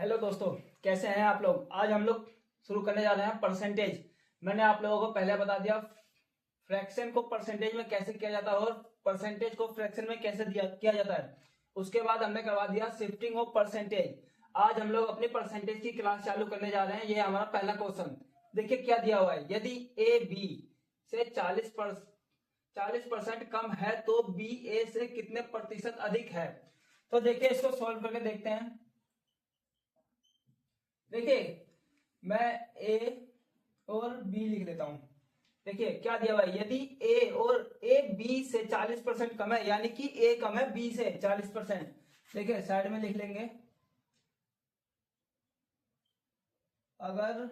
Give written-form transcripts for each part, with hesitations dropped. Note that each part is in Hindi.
हेलो दोस्तों, कैसे हैं आप लोग। आज हम लोग शुरू करने जा रहे हैं परसेंटेज। मैंने आप लोगों को पहले बता दिया फ्रैक्शन को परसेंटेज में कैसे किया जाता है और परसेंटेज को फ्रैक्शन में कैसे किया जाता है। उसके बाद हमने करवा दिया शिफ्टिंग ऑफ परसेंटेज। आज हम लोग अपनी परसेंटेज की क्लास चालू करने जा रहे हैं। ये हमारा पहला क्वेश्चन देखिए क्या दिया हुआ है। यदि ए बी से 40% कम है तो बी ए से कितने प्रतिशत अधिक है। तो देखिए इसको सॉल्व करके देखते हैं। देखिए मैं ए और बी लिख लेता हूं। देखिए क्या दिया हुआ है। यदि ए बी से 40% कम है, यानी कि ए कम है बी से 40%। देखिए साइड में लिख लेंगे, अगर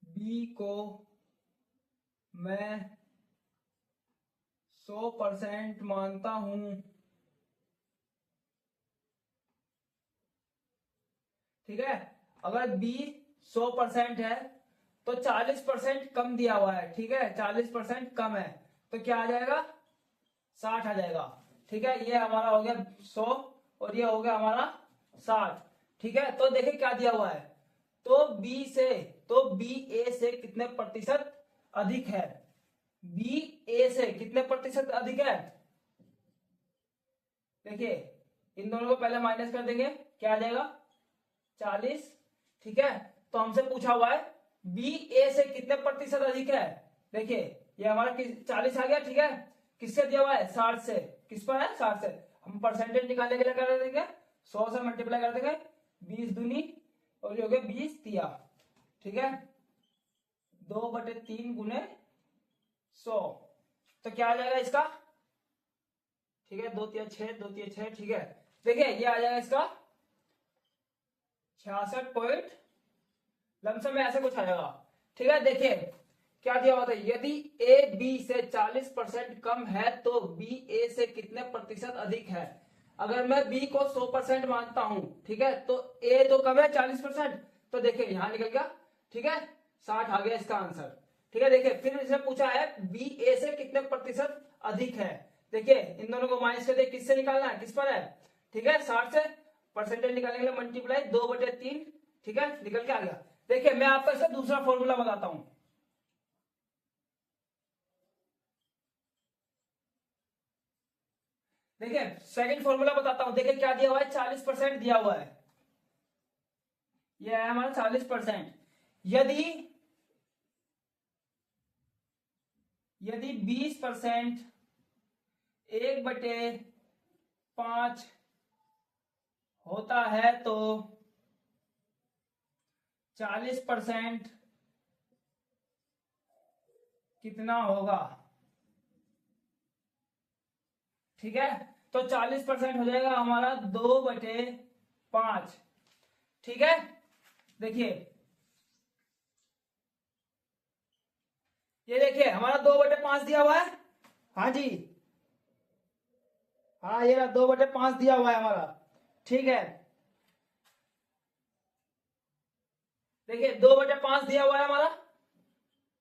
बी को मैं 100% मानता हूं, ठीक है। अगर बी 100% है तो 40% कम दिया हुआ है, ठीक है। 40% कम है तो क्या आ जाएगा, 60 आ जाएगा, ठीक है। ये हमारा हो गया 100 और ये हो गया हमारा 60, ठीक है। तो देखिए क्या दिया हुआ है। तो बी ए से कितने प्रतिशत अधिक है। बी ए से कितने प्रतिशत अधिक है। देखिए इन दोनों को पहले माइनस कर देंगे, क्या आ जाएगा 40, ठीक है। तो हमसे पूछा हुआ है बी ए से कितने प्रतिशत अधिक है। देखिए ये हमारा 40 आ गया, ठीक है। किससे दिया हुआ है, 60 से। किस पर है, 60 से। हम परसेंटेज निकालने के लिए कर देंगे 100 से मल्टीप्लाई कर देंगे, 20 दूनी और ये हो गया 20 तिया, ठीक है। 2/3 गुने 100 तो क्या आ जाएगा इसका, ठीक है। 2 तिया 6, 2 तिया 6, ठीक है। देखिए ये आ जाएगा इसका 66 पॉइंट लमसम में ऐसे कुछ आ जाएगा, ठीक है। देखिए क्या दिया हुआ था। यदि ए बी से 40% कम है तो बी ए से कितने प्रतिशत अधिक है। अगर मैं बी को 100% मानता हूं, ठीक है, तो ए तो कम है 40%। तो देखिए यहां निकल गया, ठीक है, 60 आ गया इसका आंसर, ठीक है। देखिए फिर इसने पूछा है बी ए से कितने प्रतिशत अधिक है। देखिए इन दोनों को माइनस कर दे, किससे निकालना है, किस पर है, ठीक है, 60 से। परसेंटेज निकालने के लिए मल्टीप्लाई 2/3, ठीक है, निकल के आ गया। देखिए मैं आपको इसका दूसरा फॉर्मूला बताता हूं। देखिए सेकंड फॉर्मूला बताता हूं। देखिए क्या दिया हुआ है, 40% दिया हुआ है। यह है हमारा 40%। यदि यदि 20% 1/5 होता है तो 40% कितना होगा, ठीक है। तो 40% हो जाएगा हमारा 2/5, ठीक है। देखिए ये देखिए हमारा 2/5 दिया हुआ है, हाँ जी, हाँ ये 2/5 दिया हुआ है हमारा, ठीक है। देखिए 2/5 दिया हुआ है हमारा।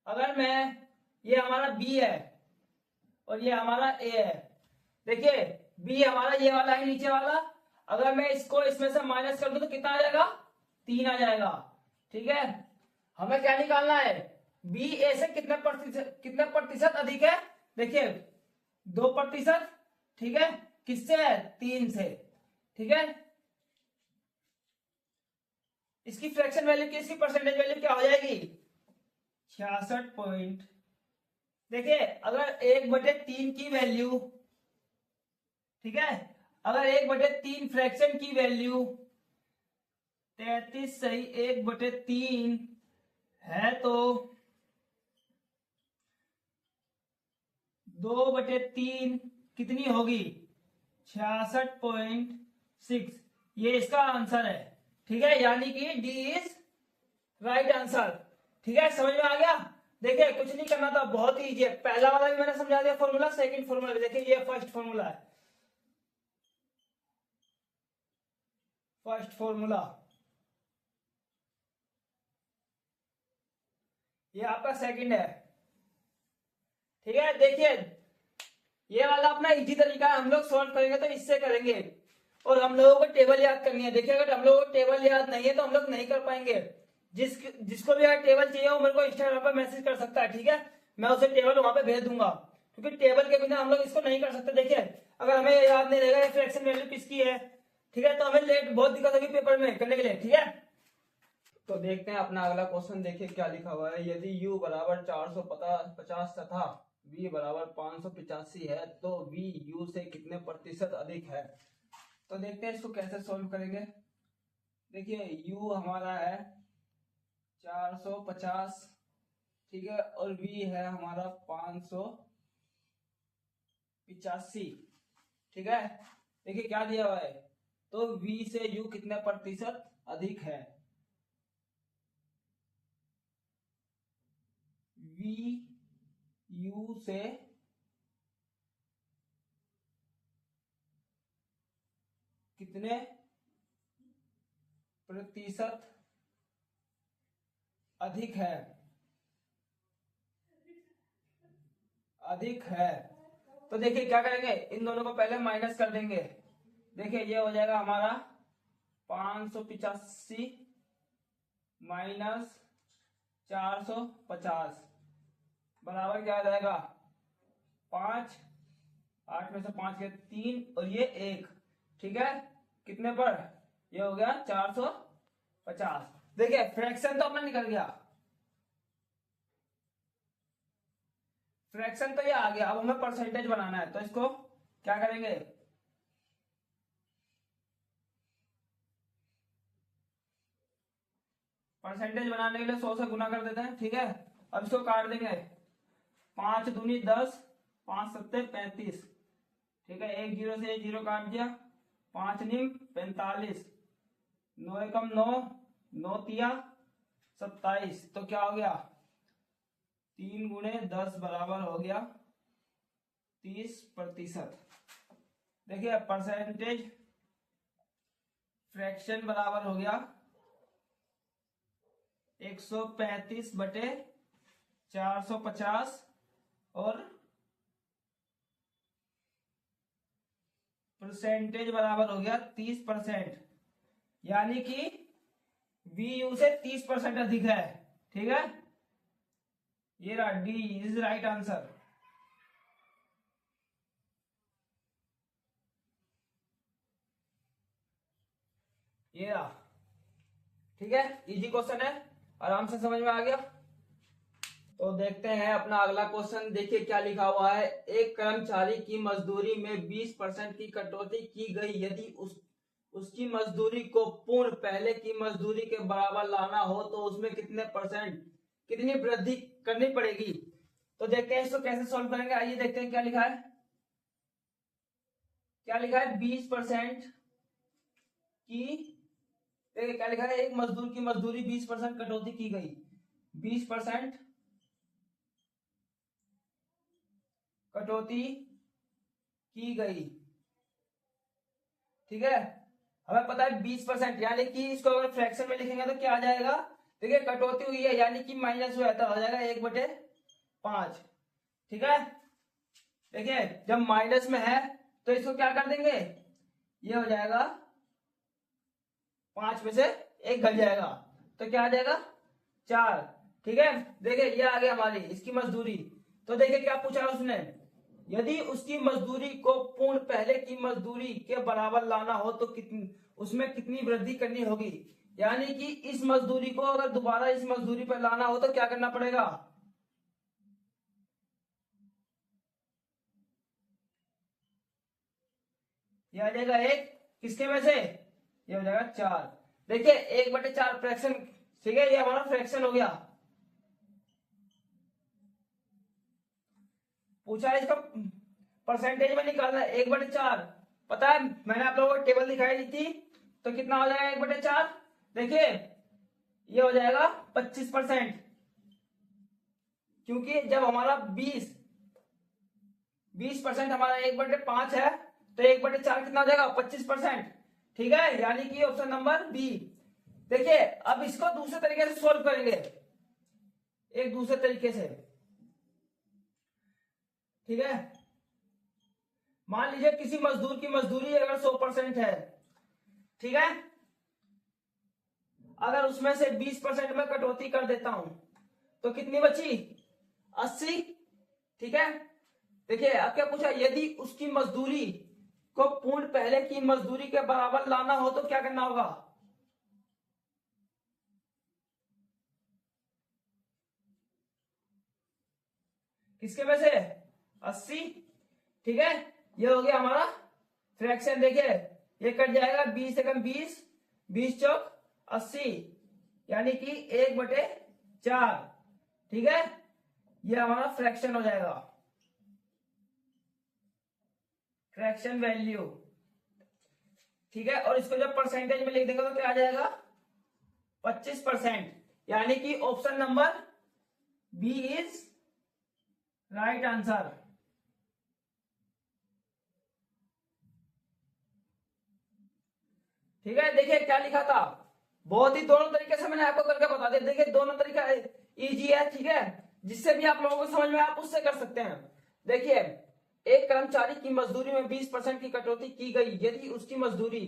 अगर मैं, ये हमारा बी है और ये हमारा ए है। देखिए बी हमारा ये वाला है नीचे वाला। अगर मैं इसको इसमें से माइनस कर दूं तो कितना आ जाएगा, 3 आ जाएगा, ठीक है। हमें क्या निकालना है, बी ए से कितने प्रतिशत अधिक है। देखिए 2%, ठीक है, किससे है, 3 से, ठीक है। इसकी फ्रैक्शन वैल्यू की, इसकी परसेंटेज वैल्यू क्या हो जाएगी, 66 पॉइंट। देखिए अगर 1/3 की वैल्यू, ठीक है, अगर 1/3 फ्रैक्शन की वैल्यू 33 सही 1/3 है तो 2/3 कितनी होगी, 66.6। ये इसका आंसर है, ठीक है, यानी कि डी इज राइट आंसर, ठीक है। समझ में आ गया। देखिए कुछ नहीं करना था, बहुत ही इजी है। पहला वाला भी मैंने समझा दिया फॉर्मूला, सेकंड फॉर्मूला भी। देखिए ये फर्स्ट फॉर्मूला है, फर्स्ट फॉर्मूला ये आपका सेकंड है, ठीक है। देखिए ये वाला अपना इजी तरीका है, हम लोग सॉल्व करेंगे तो इससे करेंगे। और हम लोगों को टेबल याद करनी है। देखिए अगर हम लोगों को टेबल याद नहीं है तो हम लोग नहीं कर पाएंगे। जिसको भी अगर टेबल चाहिए वो मेरे को इंस्टाग्राम पर मैसेज कर सकता है, ठीक है, मैं उसे टेबल वहां पे भेज दूंगा, क्योंकि टेबल के बिना हम लोग इसको नहीं कर सकते। देखिए अगर हमें याद नहीं रहेगा फ्रैक्शन वैल्यू किसकी है, ठीक है, तो हमें लेट बहुत दिक्कत होगी पेपर में करने के लिए, ठीक है। तो देखते हैं अपना अगला क्वेश्चन, देखिए क्या लिखा हुआ है। यदि u बराबर 450 तथा v बराबर 585 है तो v u से कितने प्रतिशत अधिक है। तो देखते हैं इसको कैसे सॉल्व करेंगे। देखिए u हमारा है 450, ठीक है, और v है हमारा 585, ठीक है। देखिए क्या दिया हुआ है, तो v से u कितने प्रतिशत अधिक है। v u से कितने प्रतिशत अधिक है, अधिक है। तो देखिए क्या करेंगे, इन दोनों को पहले माइनस कर देंगे। देखिए ये हो जाएगा हमारा 585 माइनस 450 बराबर क्या आ जाएगा 5, 8 में से 5 के 3 और ये 1, ठीक है, कितने पर, ये हो गया 450। देखिए फ्रैक्शन तो अपना निकल गया, फ्रैक्शन तो ये आ गया। अब हमें परसेंटेज बनाना है, तो इसको क्या करेंगे, परसेंटेज बनाने के लिए 100 से गुना कर देते हैं, ठीक है। अब इसको काट देंगे, 5 दूनी 10, 5 सत्ते 35, ठीक है, एक जीरो से एक जीरो काट दिया, 5 निम 45, 9 एकम 9, 9 तिया 27, तो क्या हो गया 3 गुणे 10 बराबर हो गया 30%। देखिए परसेंटेज फ्रैक्शन बराबर हो गया 135 बटे 450 और परसेंटेज बराबर हो गया 30%, यानी कि वी यू से 30% अधिक है, ठीक है। ये रहा डी इज राइट आंसर। ये रहा, ठीक है, इजी क्वेश्चन है, आराम से समझ में आ गया। तो देखते हैं अपना अगला क्वेश्चन। देखिए क्या लिखा हुआ है, एक कर्मचारी की मजदूरी में 20% की कटौती की गई, यदि उसकी मजदूरी को पूर्ण पहले की मजदूरी के बराबर लाना हो तो उसमें कितनी वृद्धि करनी पड़ेगी। तो देखते हैं इसको कैसे सॉल्व करेंगे। आइए देखते हैं क्या लिखा है, क्या लिखा है 20% की, देखिए क्या लिखा है, एक मजदूर की मजदूरी 20% कटौती की गई, 20% कटौती की गई, ठीक है। हमें पता है 20%, यानी कि इसको अगर फ्रैक्शन में लिखेंगे तो क्या आ जाएगा, देखिए कटौती हुई है यानी कि माइनस हुआ है तो हो जाएगा 1/5, ठीक है। देखिए जब माइनस में है तो इसको क्या कर देंगे, ये हो जाएगा 5 में से 1 घट जाएगा, तो क्या आ जाएगा 4, ठीक है। देखिए ये आ गया हमारी इसकी मजदूरी। तो देखिए क्या पूछा उसने, यदि उसकी मजदूरी को पूर्ण पहले की मजदूरी के बराबर लाना हो तो उसमें कितनी वृद्धि करनी होगी, यानी कि इस मजदूरी को अगर दोबारा इस मजदूरी पर लाना हो तो क्या करना पड़ेगा, ये आ जाएगा 1, किसके में से, ये हो जाएगा 4। देखिए 1/4 फ्रैक्शन, ठीक है, ये हमारा फ्रैक्शन हो गया। पूछा है इसका परसेंटेज में निकालना है, 1/4, पता है मैंने आप लोगों को टेबल दिखाई दी थी, तो कितना हो जाएगा 1/4, देखिए ये हो जाएगा 25%, क्योंकि जब हमारा 20% हमारा 1/5 है तो 1/4 कितना हो जाएगा 25%, ठीक है, यानी कि ऑप्शन नंबर बी। देखिए अब इसको दूसरे तरीके से सोल्व करेंगे, एक दूसरे तरीके से, ठीक है। मान लीजिए किसी मजदूर की मजदूरी अगर 100% है, ठीक है। अगर उसमें से 20% में कटौती कर देता हूं तो कितनी बची? 80। ठीक है। देखिए अब क्या पूछा, यदि उसकी मजदूरी को पूर्ण पहले की मजदूरी के बराबर लाना हो तो क्या करना होगा? किसके में से? 80। ठीक है, ये हो गया हमारा फ्रैक्शन। देखिए ये कट जाएगा, 20 एकम 20, 20 चौक 80, यानी कि 1/4। ठीक है, ये हमारा फ्रैक्शन हो जाएगा, फ्रैक्शन वैल्यू। ठीक है, और इसको जब परसेंटेज में लिख देंगे तो क्या आ जाएगा? 25%, यानी कि option number B is right answer. ठीक है, देखिए क्या लिखा था, बहुत ही दोनों तरीके से मैंने आपको करके बता दिया। देखिए दोनों तरीका इजी है, ठीक है, जिससे भी आप लोगों को समझ में आप उससे कर सकते हैं। देखिए एक कर्मचारी की मजदूरी में 20% की कटौती की गई, यदि उसकी मजदूरी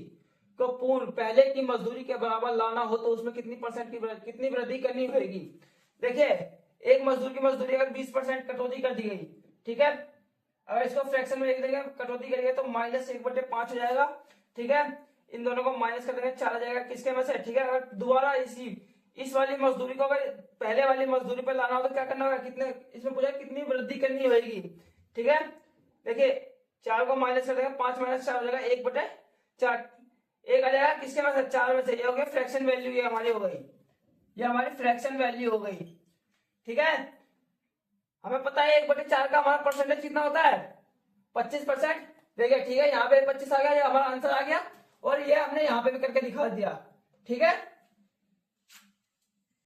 को पूर्ण पहले की मजदूरी के बराबर लाना हो तो उसमें कितनी परसेंट की कितनी वृद्धि करनी होगी? देखिए एक मजदूर की मजदूरी अगर 20% कटौती कर दी गई, ठीक है, अगर इसको फ्रैक्शन में लिख देंगे कटौती करेंगे तो -1/5 हो जाएगा। ठीक है, इन दोनों को माइनस कर देंगे 4 आ जाएगा, किसके में से? ठीक है, अगर दोबारा इस वाली मजदूरी को अगर पहले वाली मजदूरी पर लाना हो तो क्या करना होगा? कितने इसमें पूछा कितनी वृद्धि करनी होगी? ठीक है, देखिए 4 को माइनस कर देंगे, 5 - 4 हो जाएगा 1/4, 1 आ जाएगा, किसके में से? 4 में से। ये हो गया फ्रैक्शन वैल्यू, ये हमारी हो गई, ये हमारी फ्रैक्शन वैल्यू हो गई। ठीक है, हमें पता है 1/4 का हमारा परसेंटेज कितना होता है? 25%। देखिए ठीक है, यहाँ पे 25 आ गया, ये हमारा आंसर आ गया, और ये हमने यहाँ पे भी करके दिखा दिया। ठीक है।